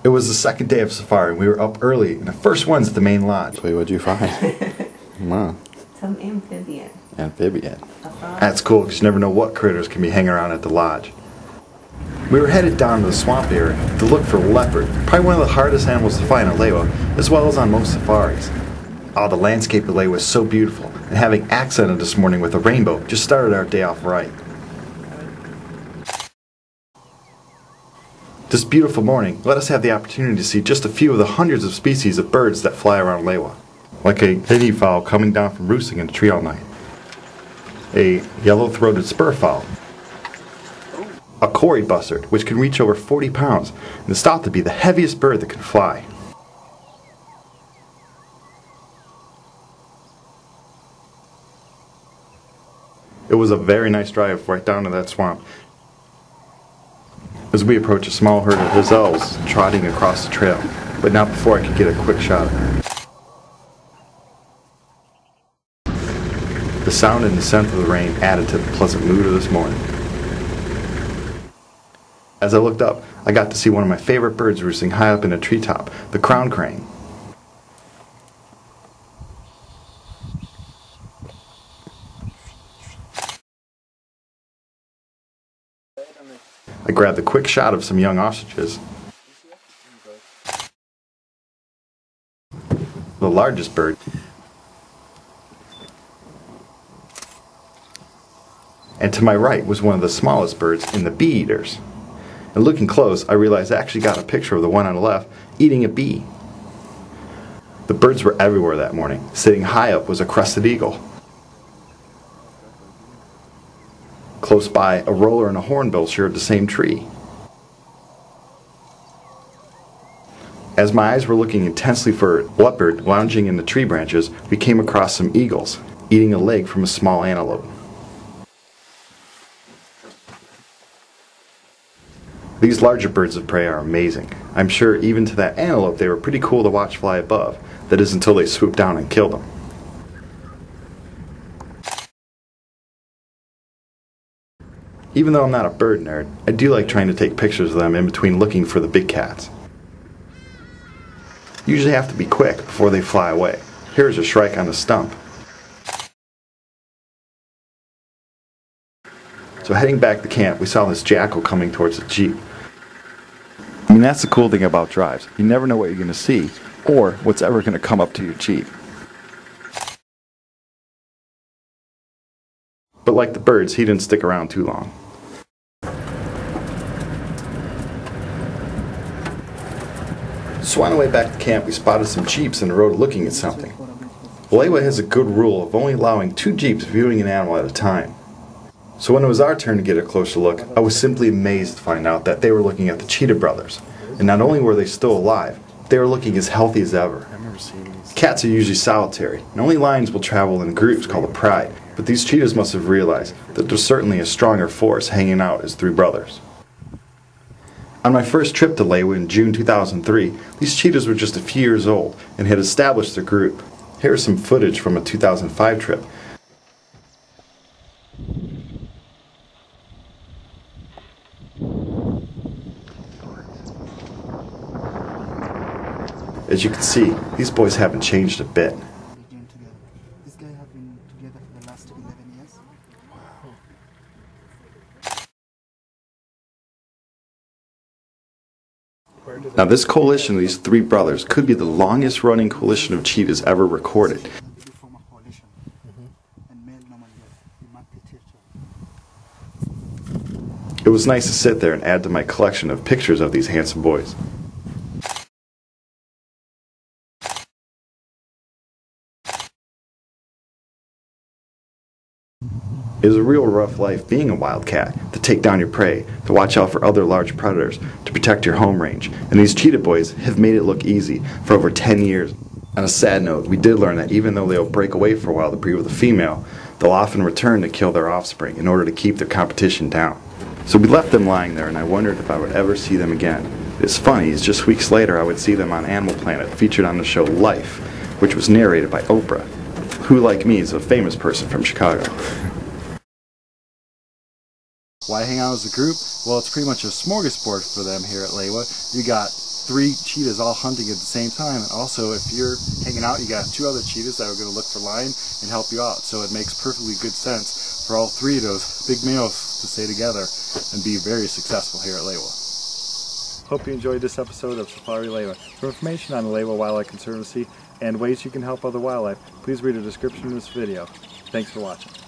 It was the second day of safari, and we were up early, and the first one's at the main lodge. So what'd you find? Come on. Some amphibian. Amphibian. That's cool, because you never know what critters can be hanging around at the lodge. We were headed down to the swamp area to look for leopard, probably one of the hardest animals to find at Lewa, as well as on most safaris. Oh, the landscape of Lewa was so beautiful, and having accented this morning with a rainbow just started our day off right. This beautiful morning let us have the opportunity to see just a few of the hundreds of species of birds that fly around Lewa, like a guinea fowl coming down from roosting in a tree all night, a yellow-throated spur fowl, a Kory Bustard, which can reach over 40 pounds and is thought to be the heaviest bird that can fly. It was a very nice drive right down to that swamp as we approached a small herd of gazelles trotting across the trail, but not before I could get a quick shot of them. The sound and the scent of the rain added to the pleasant mood of this morning. As I looked up, I got to see one of my favorite birds roosting high up in a treetop, the crown crane. I grabbed a quick shot of some young ostriches. The largest bird. And to my right was one of the smallest birds in the bee eaters. And looking close, I realized I actually got a picture of the one on the left eating a bee. The birds were everywhere that morning. Sitting high up was a crested eagle. Close by, a roller and a hornbill shared the same tree. As my eyes were looking intensely for a leopard lounging in the tree branches, we came across some eagles eating a leg from a small antelope. These larger birds of prey are amazing. I'm sure even to that antelope they were pretty cool to watch fly above. That is until they swoop down and kill them. Even though I'm not a bird nerd, I do like trying to take pictures of them in between looking for the big cats. You usually have to be quick before they fly away. Here's a shrike on the stump. So heading back to camp, we saw this jackal coming towards the jeep. I mean, that's the cool thing about drives. You never know what you're going to see, or what's ever going to come up to your jeep. But like the birds, he didn't stick around too long. So on the way back to camp, we spotted some jeeps in the road looking at something. Lewa has a good rule of only allowing 2 jeeps viewing an animal at a time. So when it was our turn to get a closer look, I was simply amazed to find out that they were looking at the Cheetah brothers. And not only were they still alive, they were looking as healthy as ever. Cats are usually solitary, and only lions will travel in groups called a pride. But these cheetahs must have realized that there's certainly a stronger force hanging out as 3 brothers. On my first trip to Lewa in June 2003, these cheetahs were just a few years old and had established their group. Here is some footage from a 2005 trip. As you can see, these boys haven't changed a bit. This guy have been together for the last 11 years. Now this coalition of these 3 brothers could be the longest running coalition of cheetahs ever recorded. It was nice to sit there and add to my collection of pictures of these handsome boys. It is a real rough life being a wildcat, to take down your prey, to watch out for other large predators, to protect your home range. And these cheetah boys have made it look easy for over 10 years. On a sad note, we did learn that even though they'll break away for a while to breed with a female, they'll often return to kill their offspring in order to keep their competition down. So we left them lying there, and I wondered if I would ever see them again. It's funny, it's just weeks later I would see them on Animal Planet, featured on the show Life, which was narrated by Oprah, who, like me, is a famous person from Chicago. Why hang out as a group? Well, it's pretty much a smorgasbord for them here at Lewa. You got 3 cheetahs all hunting at the same time. And also, if you're hanging out, you got 2 other cheetahs that are going to look for line and help you out. So it makes perfectly good sense for all 3 of those big males to stay together and be very successful here at Lewa. Hope you enjoyed this episode of Safari Lewa. For information on the Lewa Wildlife Conservancy and ways you can help other wildlife, please read the description of this video. Thanks for watching.